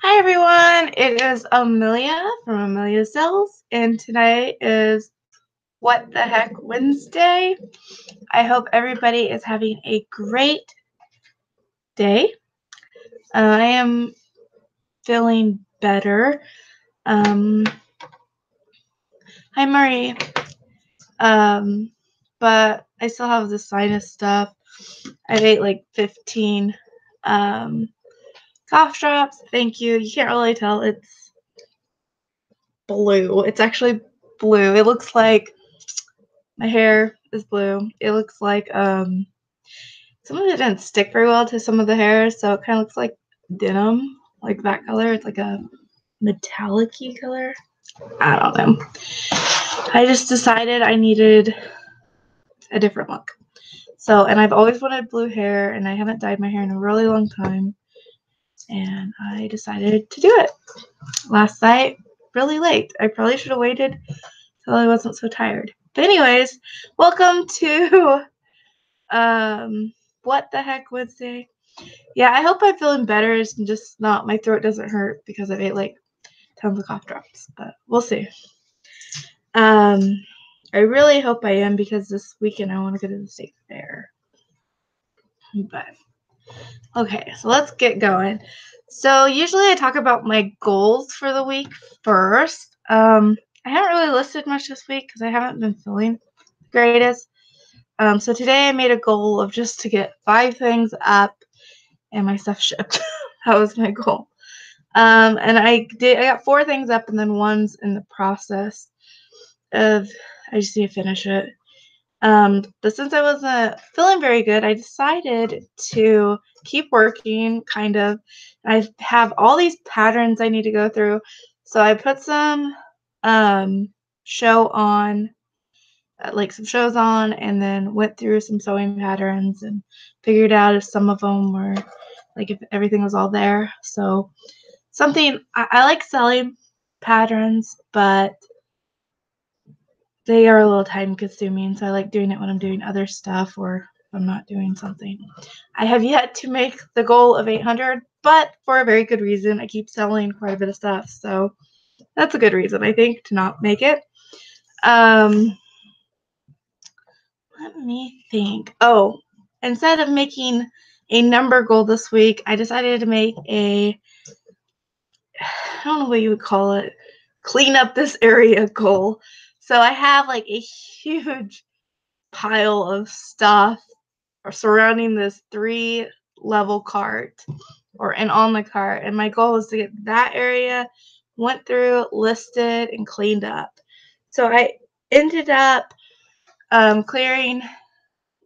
Hi everyone, it is Amelia from Amelia Sells, and today is What the Heck Wednesday. I hope everybody is having a great day. I am feeling better. Hi Marie. But I still have the sinus stuff. I ate like 15 cough drops. Thank you. You can't really tell. It's blue. It's actually blue. It looks like my hair is blue. It looks like some of it didn't stick very well to some of the hair, so it kind of looks like denim, like that color. It's like a metallic-y color. I don't know. I just decided I needed a different look. So, and I've always wanted blue hair, and I haven't dyed my hair in a really long time, and I decided to do it last night really late. I probably should have waited till I wasn't so tired. But anyways, welcome to What the Heck Wednesday. Yeah, I hope I'm feeling better. It's just not, my throat doesn't hurt because I've ate like tons of cough drops, but we'll see. I really hope I am because this weekend I want to go to the state fair. But okay, so let's get going. So usually I talk about my goals for the week first. I haven't really listed much this week because I haven't been feeling the greatest. So today I made a goal of just to get 5 things up and my stuff shipped. That was my goal. And I got 4 things up and then one's in the process of, I just need to finish it. But since I wasn't feeling very good, I decided to keep working, kind of. I have all these patterns I need to go through. So I put some show on, like some shows on, and then went through some sewing patterns and figured out if some of them were, like if everything was all there. So something, I like selling patterns, but they are a little time consuming, so I like doing it when I'm doing other stuff or if I'm not doing something. I have yet to make the goal of 800, but for a very good reason. I keep selling quite a bit of stuff, so that's a good reason, I think, to not make it. Let me think. Oh, instead of making a number goal this week, I decided to make I don't know what you would call it, clean up this area goal. So I have like a huge pile of stuff surrounding this 3-level cart and on the cart. And my goal is to get that area went through, listed, and cleaned up. So I ended up clearing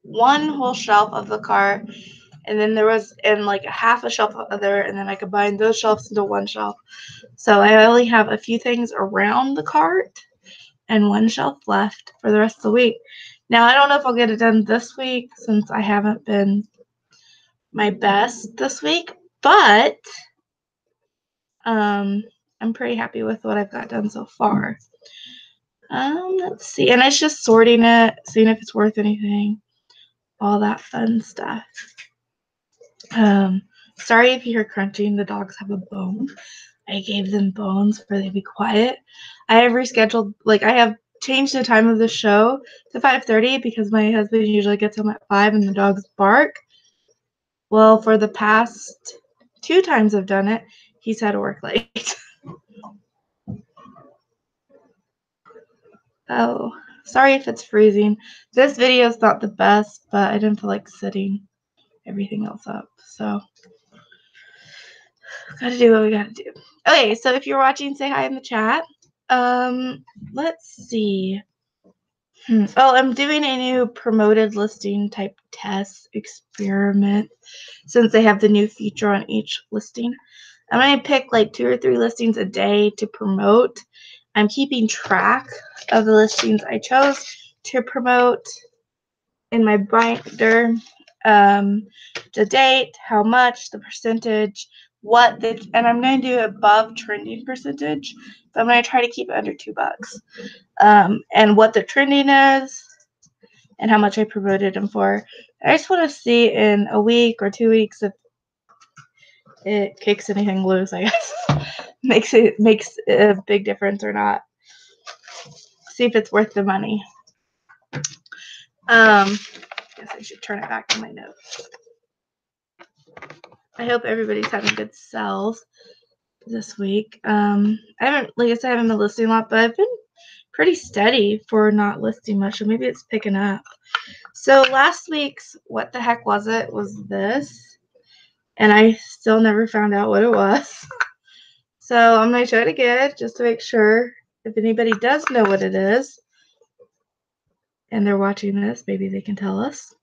one whole shelf of the cart, and then there was like a half a shelf other, and then I combined those shelves into one shelf. So I only have a few things around the cart and one shelf left for the rest of the week. Now, I don't know if I'll get it done this week since I haven't been my best this week, but I'm pretty happy with what I've got done so far. Let's see. And it's just sorting it, seeing if it's worth anything, all that fun stuff. Sorry if you hear crunching. The dogs have a bone. I gave them bones for they be quiet. I have rescheduled, like I have changed the time of the show to 5:30 because my husband usually gets home at 5 and the dogs bark. Well, for the past 2 times I've done it, he's had to work late. Oh, sorry if it's freezing. This video is not the best, but I didn't feel like setting everything else up, so gotta do what we gotta do. Okay, so if you're watching, say hi in the chat. Let's see. Oh, I'm doing a new promoted listing type test experiment since they have the new feature on each listing. I'm going to pick like 2 or 3 listings a day to promote. I'm keeping track of the listings I chose to promote in my binder, the date, how much, the percentage, and I'm going to do above trending percentage. So I'm going to try to keep it under $2. And what the trending is and how much I promoted them for. I just want to see in a week or 2 weeks it kicks anything loose, I guess. makes a big difference or not. See if it's worth the money. I guess I should turn it back to my notes. I hope everybody's having good sales this week. I haven't, like I said, I haven't been listing a lot, but I've been pretty steady for not listing much, so maybe it's picking up. So last week's What the Heck Was It was this, and I still never found out what it was. So I'm going to show it again just to make sure if anybody does know what it is and they're watching this, maybe they can tell us.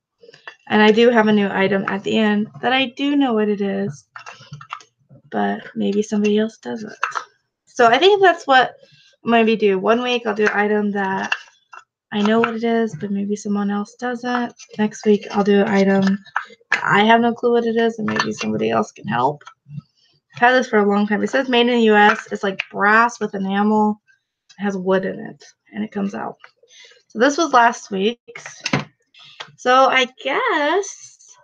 And I do have a new item at the end that I do know what it is, but maybe somebody else doesn't. So I think that's what I'm going to do. One week I'll do an item that I know what it is, but maybe someone else doesn't. Next week I'll do an item I have no clue what it is, and maybe somebody else can help. I've had this for a long time. It says made in the U.S. It's like brass with enamel. It has wood in it, and it comes out. So this was last week's. So I guess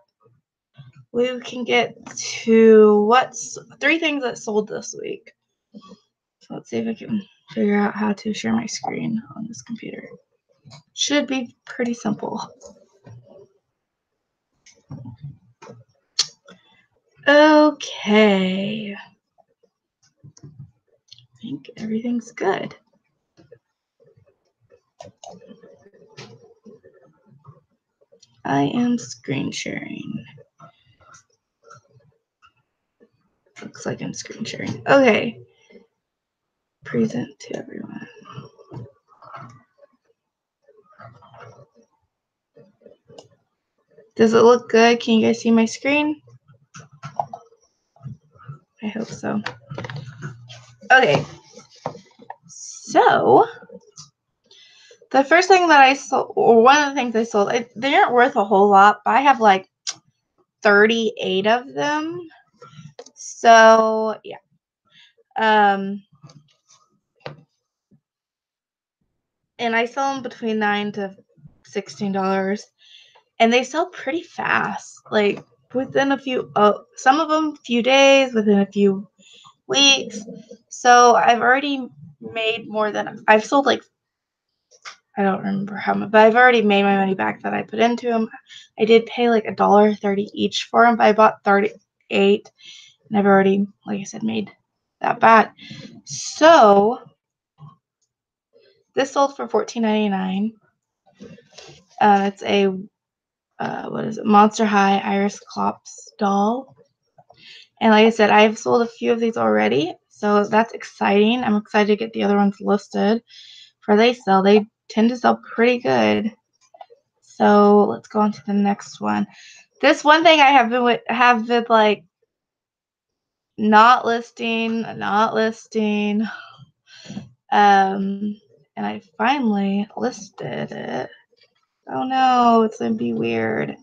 we can get to what's 3 things that sold this week. So let's see if I can figure out how to share my screen on this computer. Should be pretty simple. Okay. I think everything's good. I am screen sharing. Looks like I'm screen sharing. Okay. Present to everyone. Does it look good? Can you guys see my screen? I hope so. Okay. So, the first thing that I sold, or one of the things I sold, they aren't worth a whole lot, but I have like 38 of them. So, yeah. And I sell them between $9 to $16, and they sell pretty fast. Like within a few, some of them few days, within a few weeks. So I've already made more than I've sold. Like I don't remember how much, but I've already made my money back that I put into them. I did pay like $1.30 each for them, but I bought 38, and I've already, like I said, made that back. So this sold for $14.99. It's a what is it? Monster High Iris Clops doll. And like I said, I've sold a few of these already, so that's exciting. I'm excited to get the other ones listed for they sell. They tend to sell pretty good. So let's go on to the next one. This one thing I have been like not listing. And I finally listed it. Oh no, it's gonna be weird.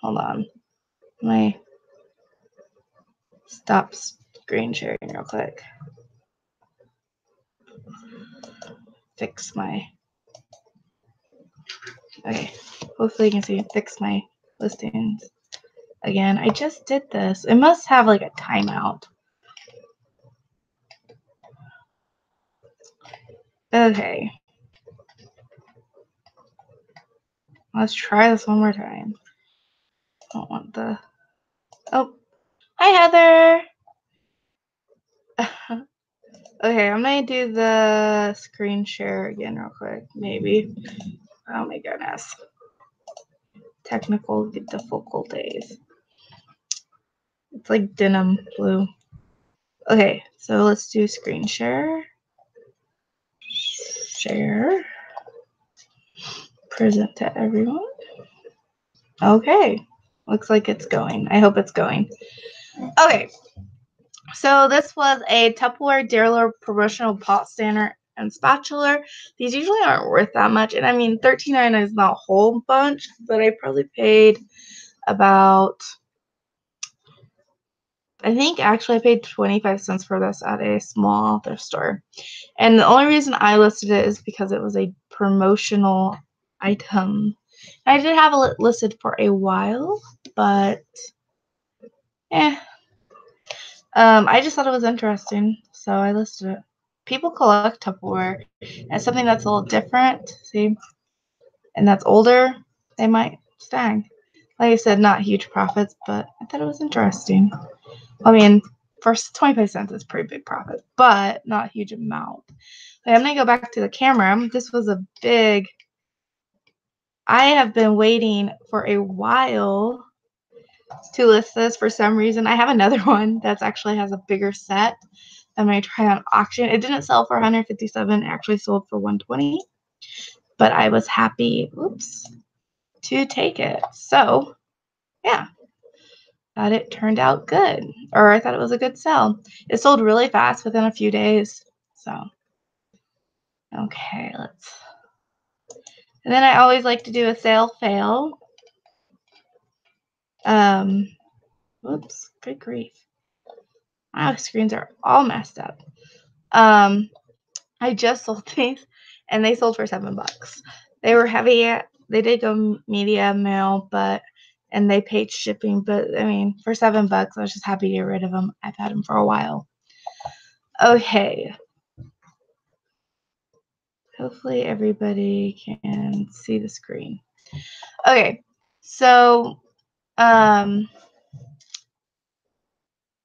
Hold on. Stop screen sharing real quick. Fix my. Okay. Hopefully you can see fix my listings again. I just did this. It must have like a timeout. Okay. Let's try this one more time. I don't want the. Oh. Hi, Heather. Okay, I'm going to do the screen share again real quick. Maybe. Oh my goodness. Technical difficulties. It's like denim blue. Okay, so let's do screen share. Share. Present to everyone. Okay. Looks like it's going. I hope it's going. Okay. So this was a Tupperware Dare promotional pot stander and spatula. These usually aren't worth that much. And I mean, $13.99 is not a whole bunch, but I probably paid about, I think actually I paid 25 cents for this at a small thrift store. And the only reason I listed it is because it was a promotional item. I did have it listed for a while, but I just thought it was interesting, so I listed it. People collect Tupperware, and something that's a little different, see, and that's older, they might stag. Like I said, not huge profits, but I thought it was interesting. I mean, for 25 cents, it's pretty big profit, but not a huge amount. Okay, I'm going to go back to the camera. This was a big, I have been waiting for a while to list this for some reason. I have another one that's actually has a bigger set. I'm going to try on auction. It didn't sell for 157. It actually sold for 120. But I was happy, to take it. So, yeah, thought it turned out good. Or I thought it was a good sell. It sold really fast within a few days. So, okay, and then I always like to do a sale fail. Good grief. My screens are all messed up. I just sold these, and they sold for $7. They were heavy. They did go media mail, and they paid shipping. But I mean, for $7, I was just happy to get rid of them. I've had them for a while. Okay. Hopefully everybody can see the screen. Okay, so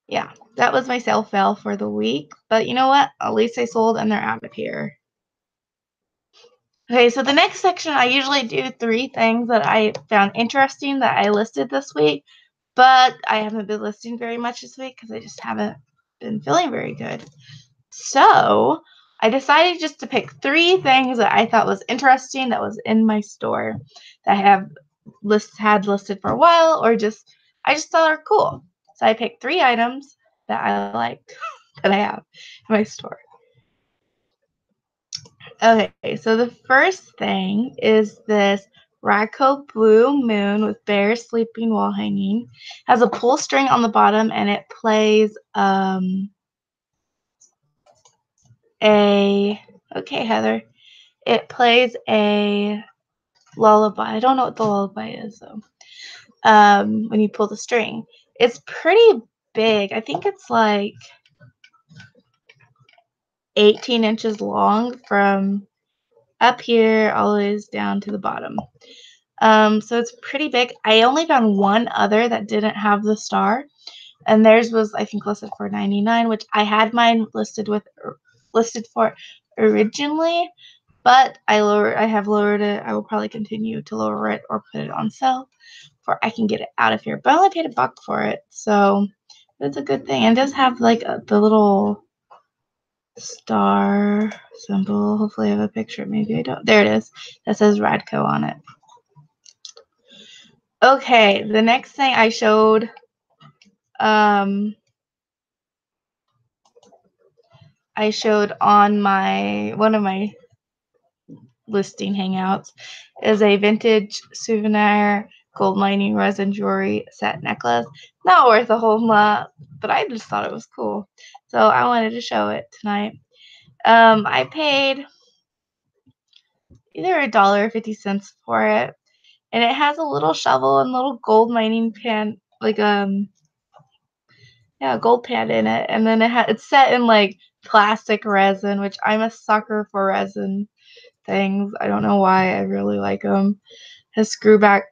yeah, that was my sale fail for the week. But you know what? At least I sold and they're out of here. Okay, so the next section, I usually do 3 things that I found interesting that I listed this week, but I haven't been listing very much this week because I just haven't been feeling very good. So I decided just to pick 3 things that I thought was interesting that was in my store that I have had listed for a while, or I just thought are cool. So I picked 3 items that I like that I have in my store. Okay, so the first thing is this Radco Blue Moon with bears sleeping while hanging. Has a pull string on the bottom, and it plays okay, Heather. It plays a lullaby. I don't know what the lullaby is though. When you pull the string, it's pretty big. I think it's like 18 inches long from up here all the way down to the bottom. So it's pretty big. I only found one other that didn't have the star, and theirs was, I think, listed for $99, which I had mine listed for originally, but I have lowered it. I will probably continue to lower it or put it on sale for I can get it out of here. But I only paid $1 for it, so it's a good thing. And it does have like the little star symbol. Hopefully I have a picture. Maybe I don't. There it is. That says Radco on it. Okay, the next thing I showed on one of my listing hangouts is a vintage souvenir gold lining resin jewelry set necklace. Not worth a whole lot, but I just thought it was cool, so I wanted to show it tonight. I paid either $1.50 for it, and it has a little shovel and little gold mining pan, like gold pan in it, and then it's set in like plastic resin, which I'm a sucker for resin things. I don't know why, I really like them. It has screw back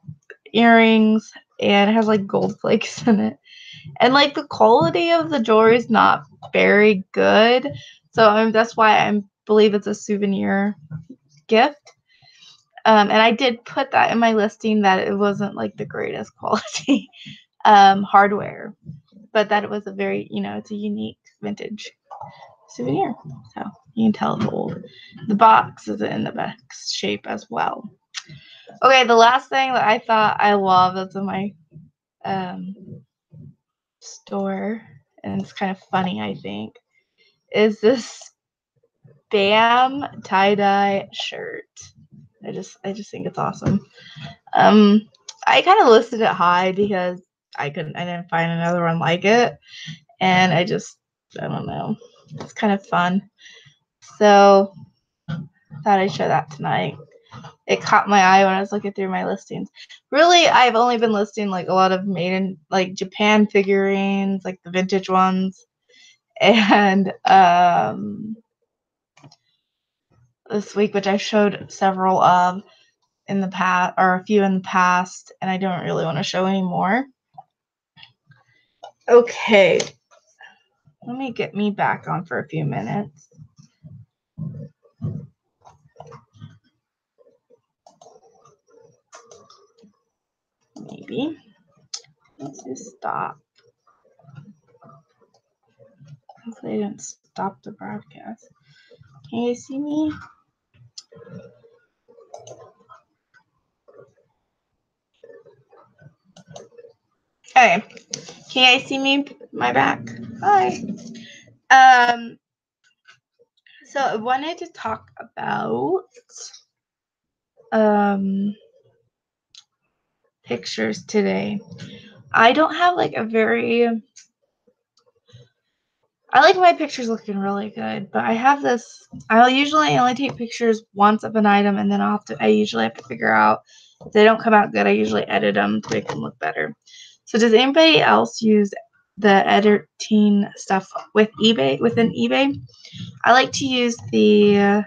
earrings, and it has like gold flakes in it, and like the quality of the jewelry is not very good, so that's why I believe it's a souvenir gift. And I did put that in my listing that it wasn't like the greatest quality hardware, but that it was a very, it's a unique vintage souvenir. So you can tell it's old. The box is in the best shape as well. Okay, the last thing that I thought I love that's in my store, and it's kind of funny, I think, is this BAM tie-dye shirt. I just think it's awesome. I kind of listed it high because I didn't find another one like it, and I don't know. It's kind of fun. So thought I'd show that tonight. it caught my eye when I was looking through my listings. Really, I've only been listing like a lot of made in like Japan figurines, like the vintage ones, and this week, which I showed several of in the past, or a few in the past, and I don't really want to show anymore. Okay, let me get me back on for a few minutes. Maybe. Let's just stop. Hopefully I didn't stop the broadcast. Can you see me? Okay. Can you guys see me? My back. Hi. So I wanted to talk about pictures today. I don't have like a very I like my pictures looking really good, but I have this I'll usually only take pictures once of an item, and then I usually have to figure out if they don't come out good. I usually edit them to make them look better. So does anybody else use the editing stuff within eBay? I like to use the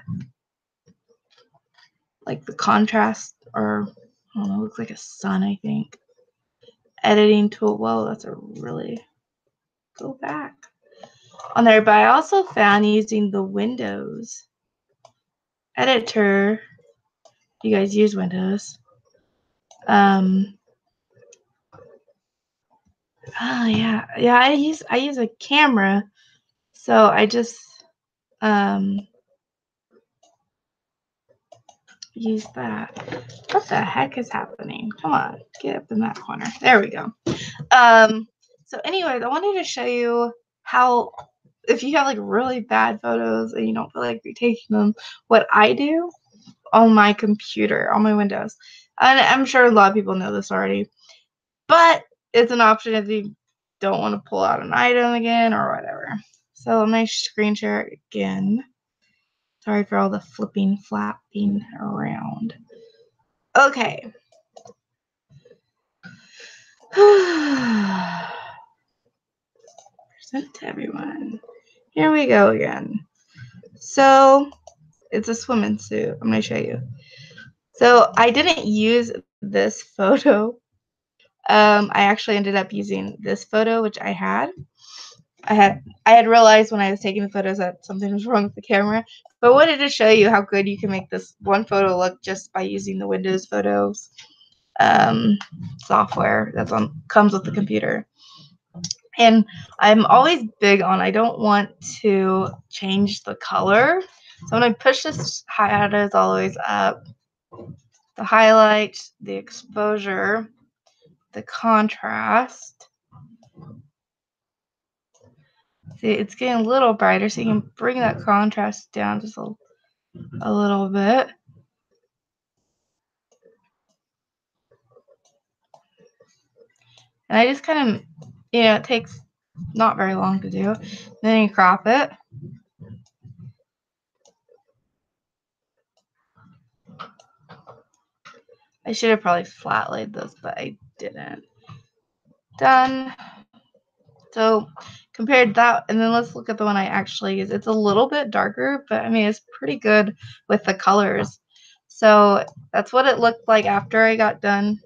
like the contrast, or I don't know, it looks like a sun, I think. Editing tool. Whoa, that's a really go back on there. But I also found using the Windows editor. You guys use Windows? Oh yeah. I use a camera, so I just use that. What the heck is happening? Come on, get up in that corner. There we go. So anyways, I wanted to show you how, if you have like really bad photos and you don't feel like retaking them, what I do on my computer, on my Windows. And I'm sure a lot of people know this already, but it's an option if you don't want to pull out an item again or whatever. So let me screen share it again. Sorry for all the flapping around. Okay. Present to everyone. Here we go again. So it's a swimming suit. I'm going to show you. So I didn't use this photo. I actually ended up using this photo, which I had realized when I was taking the photos that something was wrong with the camera. But I wanted to show you how good you can make this one photo look just by using the Windows Photos software that comes with the computer. And I'm always big on, I don't want to change the color. So when I push this highlighters all the way up, the highlight, the exposure, the contrast. See, it's getting a little brighter, so you can bring that contrast down just a little bit. And I just kind of, it takes not very long to do. Then you crop it. I should have probably flat laid this, but I didn't. Done. So compared that, and then let's look at the one I actually use. It's a little bit darker, but I mean, it's pretty good with the colors. So that's what it looked like after I got done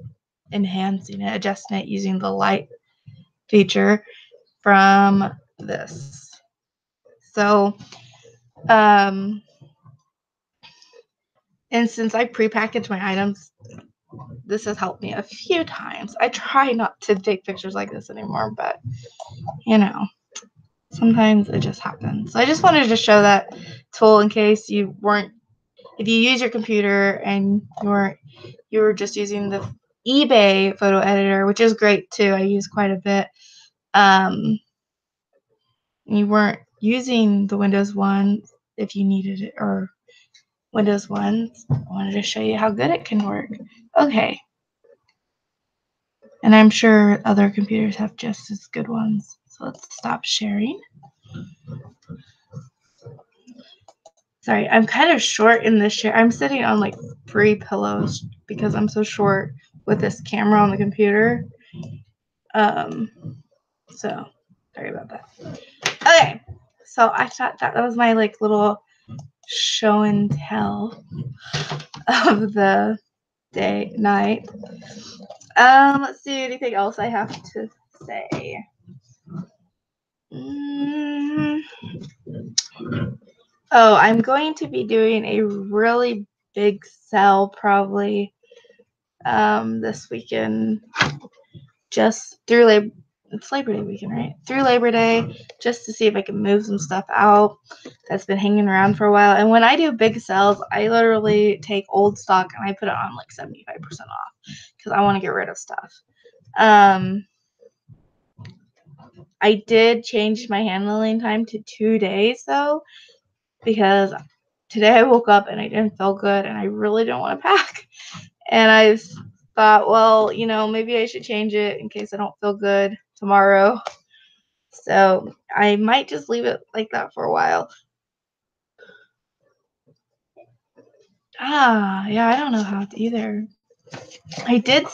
enhancing it, adjusting it using the light feature from this. So, and since I prepackaged my items, this has helped me a few times. I try not to take pictures like this anymore, but sometimes it just happens. So I just wanted to show that tool in case you weren't, if you use your computer and you were just using the eBay photo editor, which is great too. I use quite a bit. You weren't using the Windows one if you needed it, or Windows 1. I wanted to show you how good it can work. Okay. And I'm sure other computers have just as good ones. So let's stop sharing. Sorry, I'm kind of short in this chair. I'm sitting on like 3 pillows because I'm so short with this camera on the computer. So sorry about that. Okay, so I thought that was my like little show and tell of the night. Let's see, anything else I have to say? Oh, I'm going to be doing a really big sell probably this weekend, just through it's Labor Day weekend, right? Through Labor Day, just to see if I can move some stuff out that's been hanging around for a while. And when I do big sales, I literally take old stock and I put it on like 75% off because I want to get rid of stuff. I did change my handling time to 2 days though, because today I woke up and I didn't feel good and I really don't want to pack. And I thought, well, maybe I should change it in case I don't feel good tomorrow. So I might just leave it like that for a while. Yeah, I don't know how to either. I did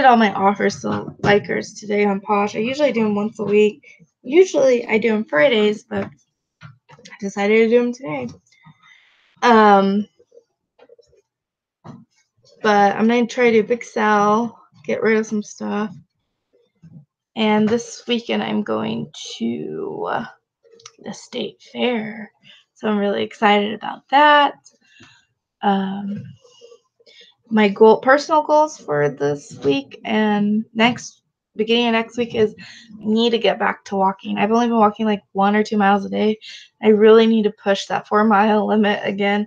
all my offers to Likers today on Posh. I usually do them once a week. Usually I do them Fridays, but I decided to do them today. But I'm going to try to do a big sell, get rid of some stuff. And this weekend I'm going to the state fair. So I'm really excited about that. My personal goals for this week and beginning of next week is I need to get back to walking. I've only been walking like 1 or 2 miles a day. I really need to push that 4-mile limit again,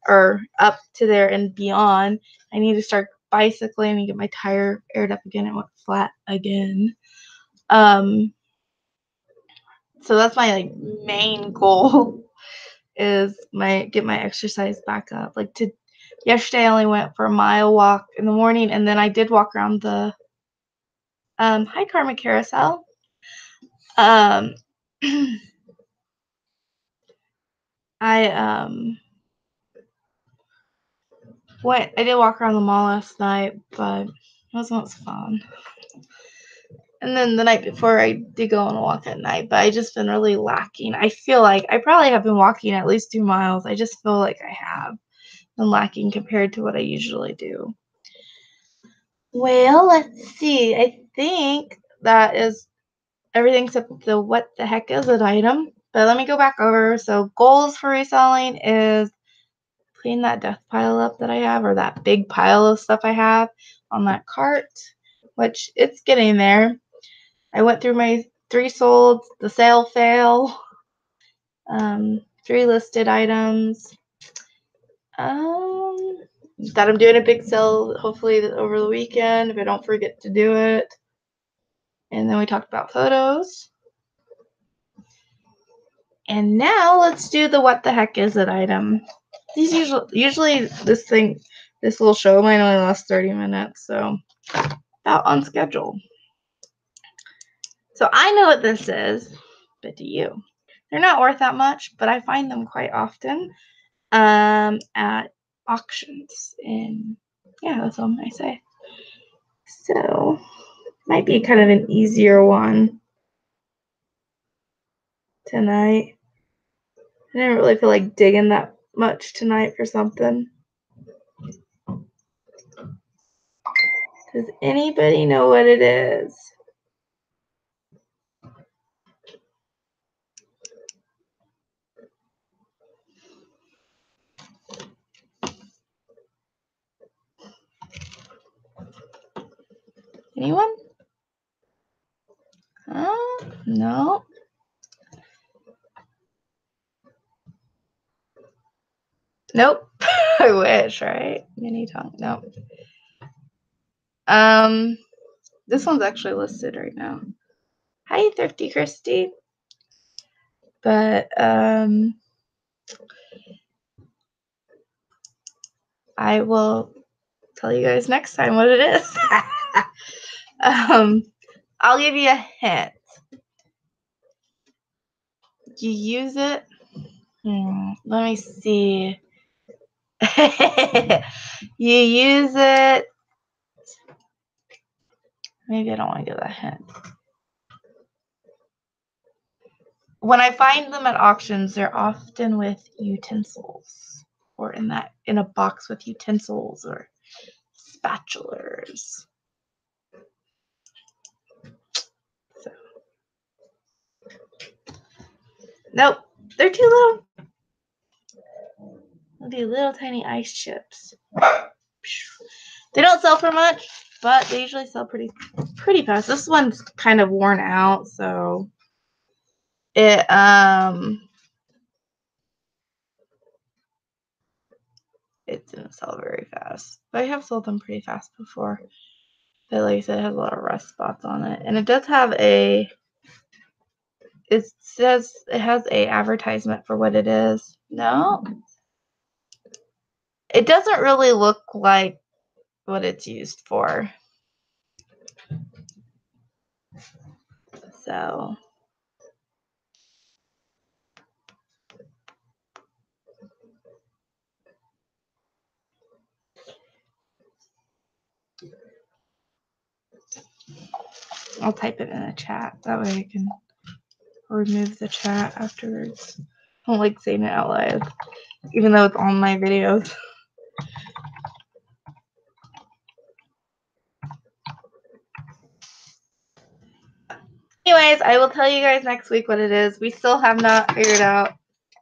or up to there and beyond. I need to start bicycling and get my tire aired up again and went flat again. So that's my like main goal is get my exercise back up. Yesterday I only went for a mile walk in the morning, and then I did walk around the hi Karma Carousel. I did walk around the mall last night, but it wasn't fun. And then the night before I did go on a walk at night, but I just been really lacking. I feel like I probably have been walking at least 2 miles. I just feel like I have been lacking compared to what I usually do. Well, let's see. I think that is everything except the what the heck is it item. But let me go back over. So goals for reselling is clean that death pile up that I have, or that big pile of stuff I have on that cart, which it's getting there. I went through my 3 sold, the sale fail, 3 listed items. That I'm doing a big sale hopefully over the weekend if I don't forget to do it. And then we talked about photos. And now let's do the what the heck is it item. These usually this little show might only last 30 minutes, so about on schedule. So I know what this is, but do you? They're not worth that much, but I find them quite often at auctions. And yeah, that's all I'm gonna say. So might be kind of an easier one tonight. I didn't really feel like digging that much tonight for something. Does anybody know what it is? Anyone? No. Nope. I wish, right? Mini tongue. Nope. This one's actually listed right now. Hi, Thrifty Christy. But I will tell you guys next time what it is. I'll give you a hint. You use it Let me see. You use it. Maybe I don't want to give that hint. When I find them at auctions, they're often with utensils, or in a box with utensils or spatulas. So. Nope, they're too little. They'll be little tiny ice chips. They don't sell for much, but they usually sell pretty fast. This one's kind of worn out, so it didn't sell very fast. But I have sold them pretty fast before. But like I said, it has a lot of rust spots on it, and it does have it says it has a advertisement for what it is. No, it doesn't really look like what it's used for. So I'll type it in the chat. That way I can remove the chat afterwards. I don't like saying it out loud, even though it's on my videos. Anyways, I will tell you guys next week what it is. We still have not figured out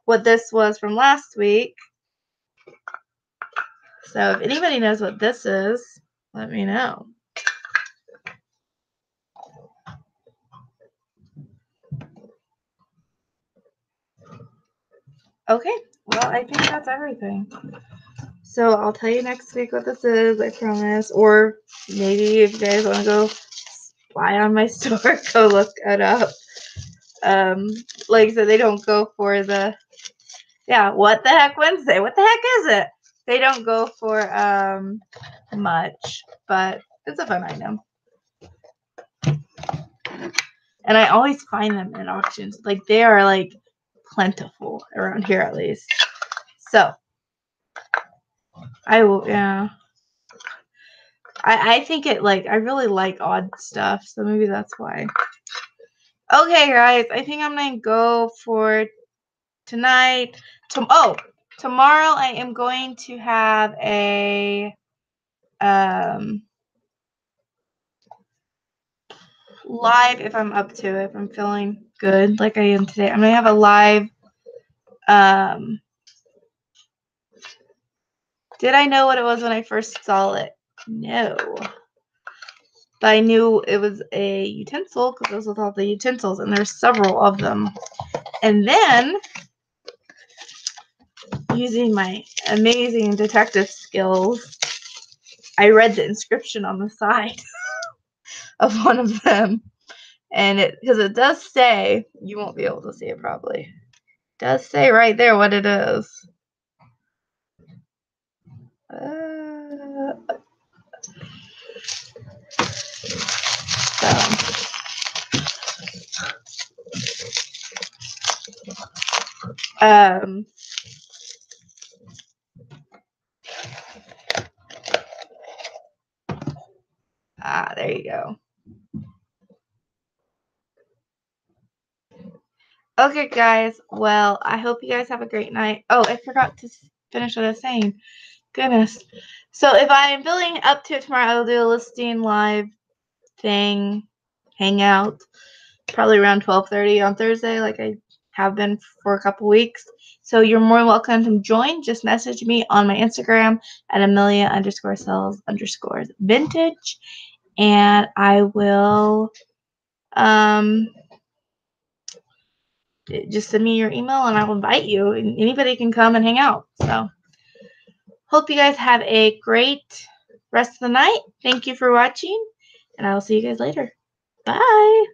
what this was from last week. So if anybody knows what this is, let me know. Okay, well, I think that's everything. So I'll tell you next week what this is, I promise. Or maybe if you guys want to go fly on my store, go look it up. Like I said, they don't go for the, what the heck Wednesday? What the heck is it? They don't go for much, but it's a fun item. And I always find them in auctions. Like, they are, like, plentiful around here, at least. So, I will, I think it, like, I really like odd stuff, so maybe that's why. Okay, guys, I think I'm going to go for tonight. Tomorrow I am going to have a, live if I'm up to it, if I'm feeling good like I am today. I'm going to have a live, did I know what it was when I first saw it? No. But I knew it was a utensil because it was with all the utensils, and there's several of them. And then, using my amazing detective skills, I read the inscription on the side of one of them. And because it does say, you won't be able to see it probably. It does say right there what it is. There you go. Okay, guys. Well, I hope you guys have a great night. Oh, I forgot to finish what I was saying. Goodness. So if I'm building up to it tomorrow, I'll do a listing live thing, hangout, probably around 12:30 on Thursday, like I have been for a couple weeks. So you're more welcome to join. Just message me on my Instagram at Amelia_sells_vintage, and I will just send me your email and I'll invite you, and anybody can come and hang out. So hope you guys have a great rest of the night. Thank you for watching, and I will see you guys later. Bye.